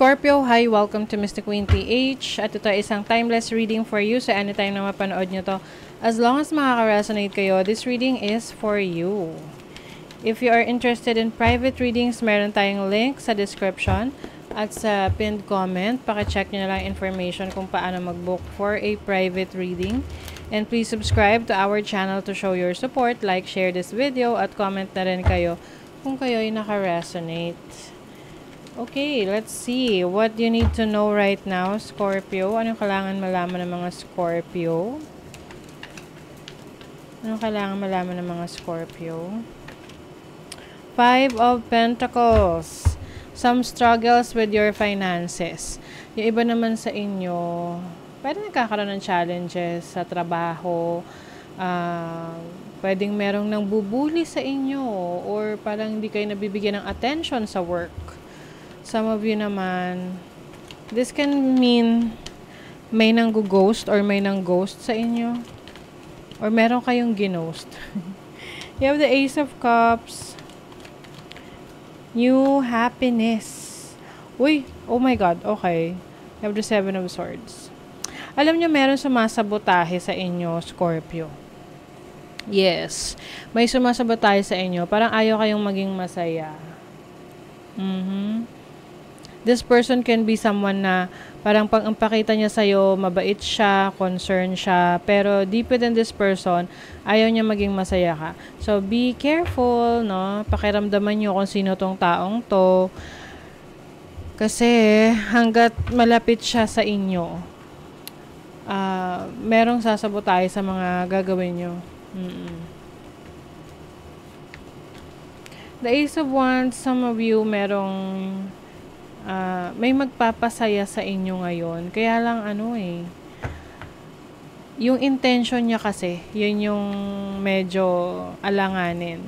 Scorpio, hi! Welcome to Mystic Queen PH. At ito ay isang timeless reading for you. So anytime na mapanood nyo to, as long as makaka-resonate kayo, this reading is for you. If you are interested in private readings, meron tayong link sa description at sa pinned comment. Paki-check nyo na lang information kung paano mag-book for a private reading. And please subscribe to our channel to show your support. Like, share this video at comment na rin kayo kung kayo ay naka-resonate. Okay, let's see what you need to know right now, Scorpio. Anong kailangan malaman ng mga Scorpio? Anong kailangan malaman ng mga Scorpio? Five of Pentacles. Some struggles with your finances. Yung iba naman sa inyo, pwede nagkakaroon ng challenges sa trabaho. Pwedeng merong nang bubuli sa inyo or parang hindi kayo nabibigyan ng attention sa work. Some of you naman, this can mean may nang-ghost or may nang-ghost sa inyo. Or meron kayong ginost. You have the Ace of Cups. New happiness. Uy, oh my God, okay. You have the Seven of Swords. Alam nyo, meron sumasabotahe sa inyo, Scorpio. Yes. May sumasabotahe sa inyo. Parang ayaw kayong maging masaya. This person can be someone na parang pag ang pakita niya sa'yo, mabait siya, concerned siya, pero deep within this person, ayaw niya maging masaya ka. So, be careful, no? Pakiramdaman niyo kung sino tong taong to. Kasi, hanggat malapit siya sa inyo, merong sasabotahe sa mga gagawin niyo. The Ace of Wands, some of you merong may magpapasaya sa inyo ngayon. Kaya lang yung intention niya kasi, yun yung medyo alanganin.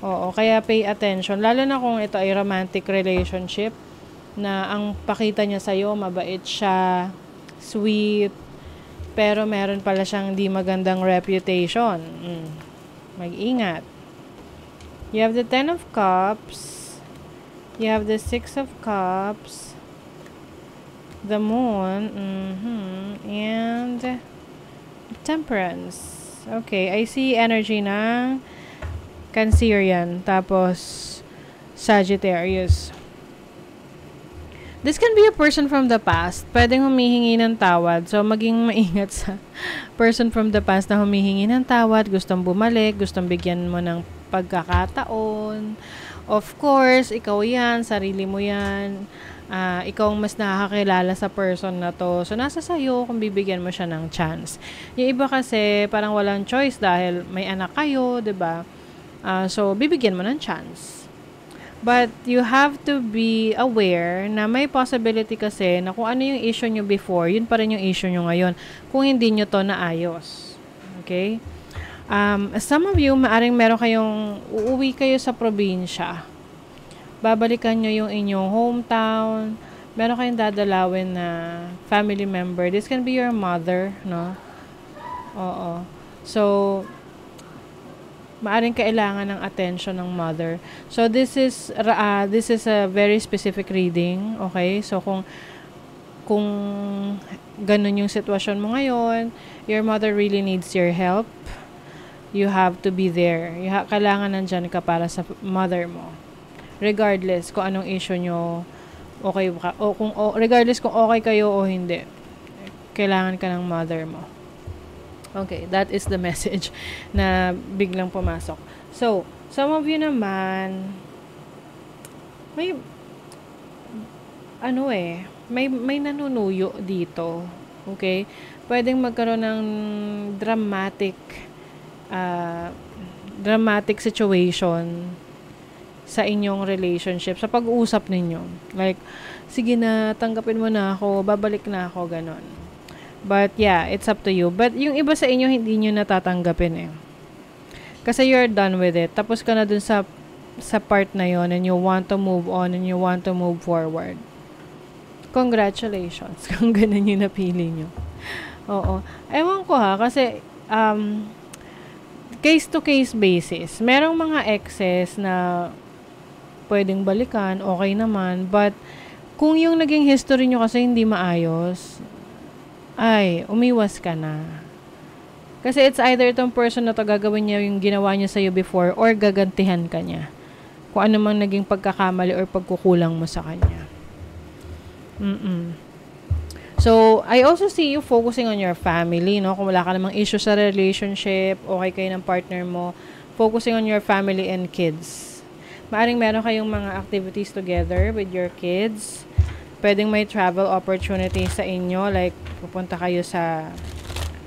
Oo, kaya pay attention. Lalo na kung ito ay romantic relationship na ang pakita niya sa'yo, mabait siya, sweet, pero meron pala siyang di magandang reputation. Mag-ingat. You have the Ten of Cups. You have the Six of Cups, the Moon, and Temperance. Okay, I see energy ng Cancerian, tapos Sagittarius. This can be a person from the past. Pwedeng humihingi ng tawad. So, maging maingat sa person from the past na humihingi ng tawad, gustong bumalik, gustong bigyan mo ng pagkakataon. Of course, ikaw yan, sarili mo yan. Ikaw ang mas nakakakilala sa person na to. So, nasa sayo kung bibigyan mo siya ng chance. Yung iba kasi, parang walang choice dahil may anak kayo, diba? So, bibigyan mo ng chance. But, you have to be aware na may possibility kasi na kung ano yung issue nyo before, yun pa rin yung issue nyo ngayon. Kung hindi nyo to naayos. Okay? Some of you, maaring meron kayong, uuwi kayo sa probinsya. Babalikan nyo yung inyong hometown. Meron kayong dadalawin na family member. This can be your mother, no? Oo. So, maaring kailangan ng attention ng mother. So, this is a very specific reading, okay? So, kung ganun yung sitwasyon mo ngayon, your mother really needs your help. You have to be there. Kailangan nandyan ka para sa mother mo. Regardless kung anong issue nyo, okay ka, regardless kung okay kayo o hindi, kailangan ka ng mother mo. Okay, that is the message na biglang pumasok. So, some of you naman, may nanunuyo dito. Okay? Pwedeng magkaroon ng dramatic situation sa inyong relationship, sa pag-uusap ninyo. Like, sige na, tanggapin mo na ako, babalik na ako, ganon. But yeah, it's up to you. But yung iba sa inyo, hindi nyo natatanggapin Kasi you're done with it. Tapos ka na dun sa part na yon and you want to move on and you want to move forward. Congratulations kung ganun yung napili nyo. Oo. Ewan ko kasi case-to-case basis. Merong mga exes na pwedeng balikan, okay naman, but Kung yung naging history nyo kasi hindi maayos, ay, umiwas ka na. Kasi it's either itong person na to gagawin niya yung ginawa niya sa'yo before or gagantihan ka niya. Kung ano mang naging pagkakamali or pagkukulang mo sa kanya. So, I also see you focusing on your family, no? Kung wala ka namang issue sa relationship, okay kayo ng partner mo, focusing on your family and kids. Maaring meron kayong mga activities together with your kids. Pwedeng may travel opportunity sa inyo, like pupunta kayo sa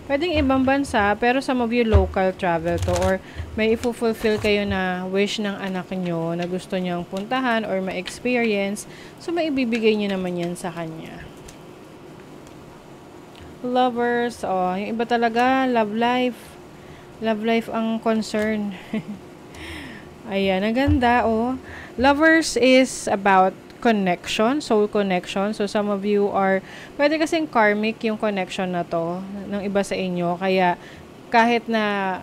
pwedeng ibang bansa, pero some of you local travel to, or may i-fulfill kayo na wish ng anak nyo na gusto nyang puntahan or ma-experience, so may ibibigay nyo naman yan sa kanya. Lovers, yung iba talaga, love life. Love life ang concern. Ayan, ang ganda, Lovers is about connection, soul connection. So, some of you are, pwede kasing karmic yung connection na to, ng iba sa inyo. Kaya, kahit na,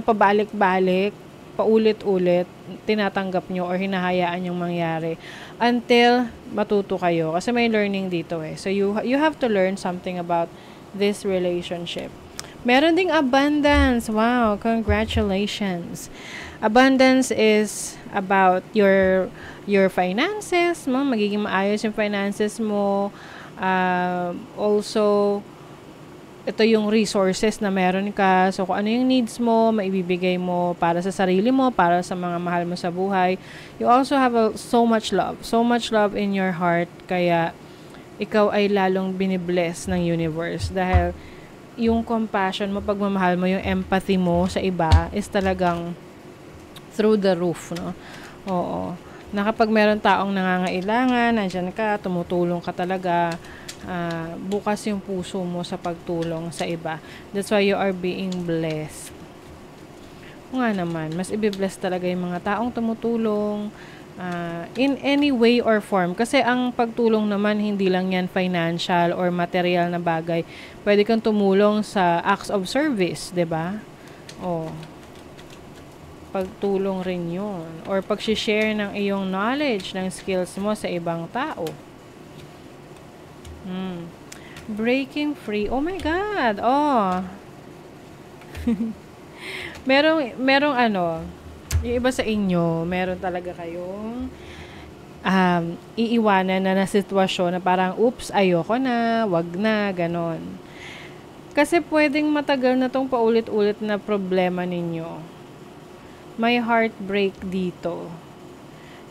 pabalik-balik, paulit-ulit, tinatanggap nyo or hinahayaan yung mangyari until matuto kayo. Kasi may learning dito So, you have to learn something about this relationship. Meron ding abundance. Wow, congratulations. Abundance is about your finances, magiging maayos yung finances mo. Also, ito yung resources na meron ka. So, kung ano yung needs mo, maibibigay mo para sa sarili mo, para sa mga mahal mo sa buhay. You also have so much love in your heart. Kaya, ikaw ay lalong binibless ng universe. Dahil, yung compassion mo, pagmamahal mo, yung empathy mo sa iba is talagang through the roof, no? Oo. Na kapag meron taong nangangailangan, nandyan ka, tumutulong ka talaga, bukas yung puso mo sa pagtulong sa iba. That's why you are being blessed. O nga naman, mas ibibless talaga yung mga taong tumutulong, in any way or form. Kasi ang pagtulong naman, hindi lang yan financial or material na bagay. Pwede kang tumulong sa acts of service, 'di ba? Pagtulong rin yun. Or pag-share ng iyong knowledge, ng skills mo sa ibang tao. Breaking free. Oh my God! merong yung iba sa inyo, meron talaga kayong iiwanan na sitwasyon na parang, oops, ayoko na, wag na, ganon. Kasi pwedeng matagal na tong paulit-ulit na problema ninyo. May heartbreak dito.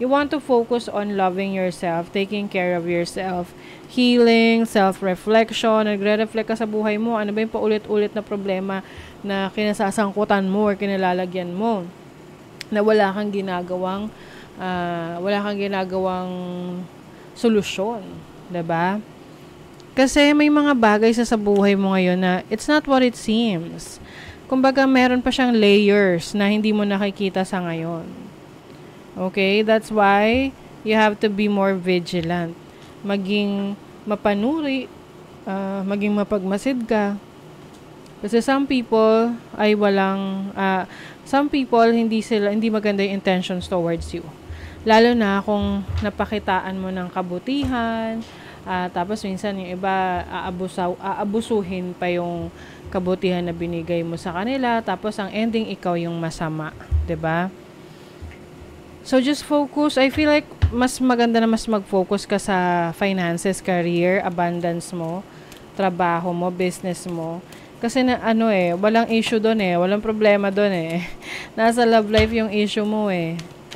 You want to focus on loving yourself, taking care of yourself, healing, self-reflection, nagre-reflect ka sa buhay mo. Ano ba yung paulit-ulit na problema na kinasasangkutan mo or kinalalagyan mo? Na wala kang ginagawang solusyon. 'Di ba? Kasi may mga bagay sa buhay mo ngayon na it's not what it seems. Kumbaga, meron pa siyang layers na hindi mo nakikita sa ngayon. Okay? That's why you have to be more vigilant. Maging mapanuri, maging mapagmasid ka. Kasi some people ay some people hindi maganda yung intentions towards you. Lalo na kung napakitaan mo ng kabutihan, tapos minsan yung iba aabusuhin pa yung kabutihan na binigay mo sa kanila, tapos ang ending ikaw yung masama, 'di ba? So just focus. I feel like mas maganda na mas mag-focus ka sa finances, career, abundance mo, trabaho mo, business mo. Kasi walang issue doon walang problema doon Nasa love life yung issue mo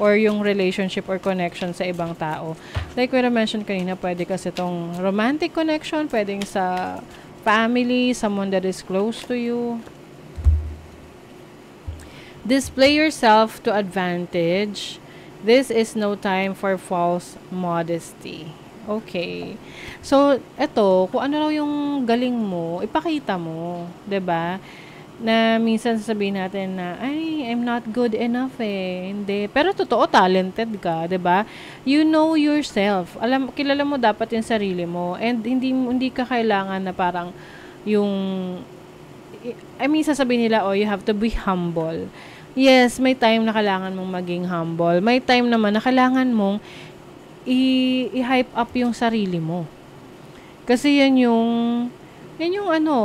or yung relationship or connection sa ibang tao. Like we mentioned kanina, pwede kasi itong romantic connection, pwedeng sa family, someone that is close to you. Display yourself to advantage. This is no time for false modesty. Okay. So, eto, kung ano raw yung galing mo, ipakita mo. 'Di ba? Na minsan sasabihin natin na, ay, I'm not good enough Hindi. Pero totoo, talented ka, 'di ba? You know yourself. Kilala mo dapat yung sarili mo. And hindi ka kailangan na parang sasabihin nila, you have to be humble. Yes, may time na kailangan mong maging humble. May time naman na kailangan mong i-hype up yung sarili mo. Kasi yan yung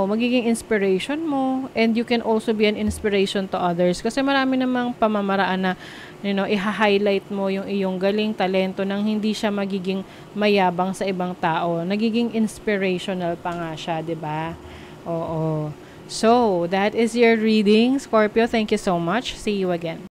magiging inspiration mo, and you can also be an inspiration to others. Kasi marami namang pamamaraan na, i-highlight mo yung iyong galing, talento, nang hindi siya magiging mayabang sa ibang tao. Nagiging inspirational pa nga siya, 'di ba? Oo. So, that is your reading, Scorpio. Thank you so much. See you again.